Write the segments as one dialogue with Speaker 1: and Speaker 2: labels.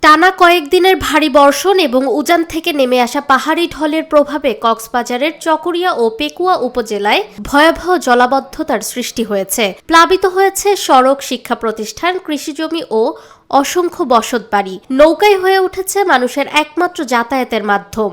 Speaker 1: টানা কয়েকদিনের ভারী বর্ষণ এবং উজান থেকে নেমে আসা পাহাড়ি ঢলের প্রভাবে কক্সবাজারের চকরিয়া ও পেকুয়া উপজেলায় ভয়াবহ জলাবদ্ধতার সৃষ্টি হয়েছে। প্লাবিত হয়েছে সড়ক, শিক্ষা প্রতিষ্ঠান, কৃষিজমি ও অসংখ্য বসতবাড়ি। নৌকায় হয়ে উঠেছে মানুষের একমাত্র যাতায়াতের মাধ্যম।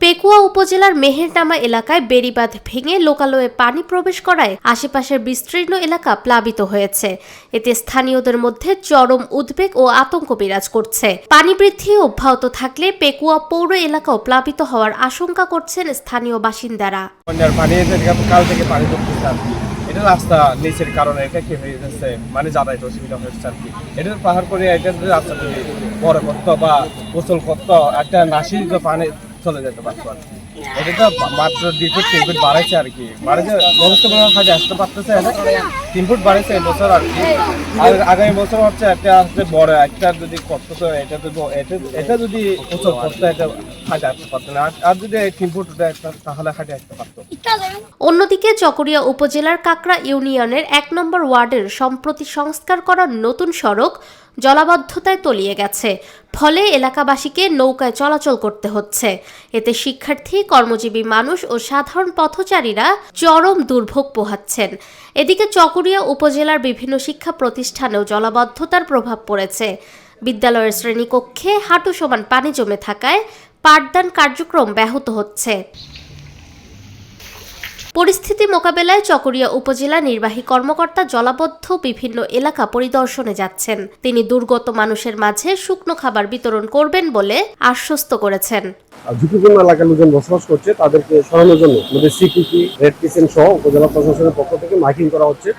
Speaker 1: পেকুয়া উপজেলার মেহেরনামা এলাকায় বেড়িবাঁধ ভেঙে লোকালয়ে পানি প্রবেশ করায় আশেপাশের বিস্তীর্ণ এলাকা প্লাবিত হয়েছে। এতে স্থানীয়দের মধ্যে চরম উদ্বেগ ও আতঙ্ক বিরাজ করছে। পানি বৃদ্ধি অব্যাহত থাকলে পেকুয়া পৌর এলাকাও প্লাবিত হওয়ার আশঙ্কা করছেন স্থানীয় বাসিন্দারা।
Speaker 2: এটা রাস্তা নিচের কারণে এটা কি হয়ে যাচ্ছে, মানে যাতায়াত অসুবিধা হচ্ছে আর কি। এটা পাহাড় করে এটা রাস্তা যদি বড় করতো বা গোসল করতো, একটা নাসির পানি চলে যেতে পারতো আর কি। এটা তো মাত্র 2 ফুট 3 ফুট বাড়াইছে আর কি, বাড়াইছে ব্যবস্থাপনা কাজে আসতে পারতেছে। 3 ফুট বাড়াইছে এবছর আর কি। আর আগামী বছর হচ্ছে একটা আসতে বড় একটা যদি করতো, তো এটা যদি গোসল করতো এটা হাঁটে আসতে পারতো না। আর যদি 3 ফুট উঠে তাহলে হাঁটে আসতে পারতো।
Speaker 1: অন্যদিকে চকরিয়া উপজেলার কাকড়া ইউনিয়নের 1 নম্বর ওয়ার্ডের সম্প্রতি সংস্কার করা নতুন সড়ক জলাবদ্ধতায় তলিয়ে গেছে। ফলে এলাকাবাসীকে নৌকায় চলাচল করতে হচ্ছে। এতে শিক্ষার্থী, কর্মজীবী মানুষ ও সাধারণ পথচারীরা চরম দুর্ভোগ পোহাচ্ছেন। এদিকে চকরিয়া উপজেলার বিভিন্ন শিক্ষা প্রতিষ্ঠানেও জলাবদ্ধতার প্রভাব পড়েছে। বিদ্যালয়ের শ্রেণীকক্ষে হাঁটু সমান পানি জমে থাকায় পাঠদান কার্যক্রম ব্যাহত হচ্ছে। পরিস্থিতি মোকাবেলায় চকরিয়া উপজেলা নির্বাহী কর্মকর্তা জলাবদ্ধ বিভিন্ন এলাকা পরিদর্শনে যাচ্ছেন। তিনি দুর্গত মানুষের মাঝে শুকনো খাবার বিতরণ করবেন বলে আশ্বস্ত করেছেন।
Speaker 3: ঝুঁকিপূর্ণ এলাকার লোকজন বসবাস করছে, তাদেরকে সরানোর জন্য আমাদের সিকিউরিটি, রেড ক্রিসেন্ট সহ উপজেলা প্রশাসনের পক্ষ থেকে মাইকিং করা হচ্ছে।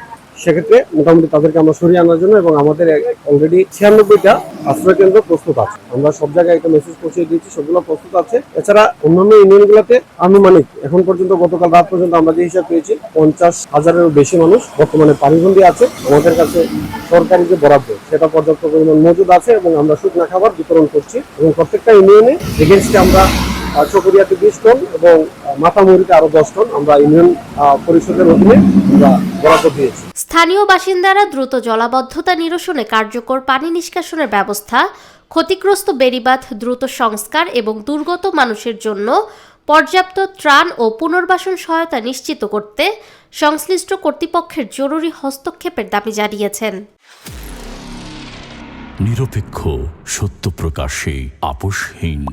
Speaker 3: সেক্ষেত্রে মোটামুটি তাদেরকে আমরা সরিয়ে আনার জন্য, এবং আমাদের অলরেডি 96টা আশ্রয় কেন্দ্র প্রস্তুত আছে। আমরা সব জায়গায় একটা মেসেজ পৌঁছে দিয়েছি, সবগুলো প্রস্তুত আছে। এছাড়া অন্যান্য ইউনিয়নগুলোতে আনুমানিক এখন পর্যন্ত গতকাল রাত পর্যন্ত আমরা যে হিসাব পেয়েছি 50,000-এরও বেশি মানুষ বর্তমানে পানিবন্দী আছে। আমাদের কাছে সরকারি যে বরাদ্দ সেটা পর্যাপ্ত পরিমাণ মজুদ আছে, এবং আমরা শুকনো খাবার বিতরণ করছি। এবং প্রত্যেকটা ইউনিয়নে এগেইনস্টে আমরা চকরিয়াতে 20 টন এবং মাথামুড়িতে আরো 10 টন আমরা ইউনিয়ন পরিষদের অধীনে আমরা বরাদ্দ দিয়েছি।
Speaker 1: স্থানীয় বাসিন্দারা দ্রুত জলাবদ্ধতা নিরসনে কার্যকর পানি নিষ্কাশনের ব্যবস্থা, ক্ষতিগ্রস্ত বেড়িবাঁধ দ্রুত সংস্কার এবং দুর্গত মানুষের জন্য পর্যাপ্ত ত্রাণ ও পুনর্বাসন সহায়তা নিশ্চিত করতে সংশ্লিষ্ট কর্তৃপক্ষের জরুরি হস্তক্ষেপের দাবি জানিয়েছেন।
Speaker 4: নিরপেক্ষ, সত্য প্রকাশে আপোষহীন।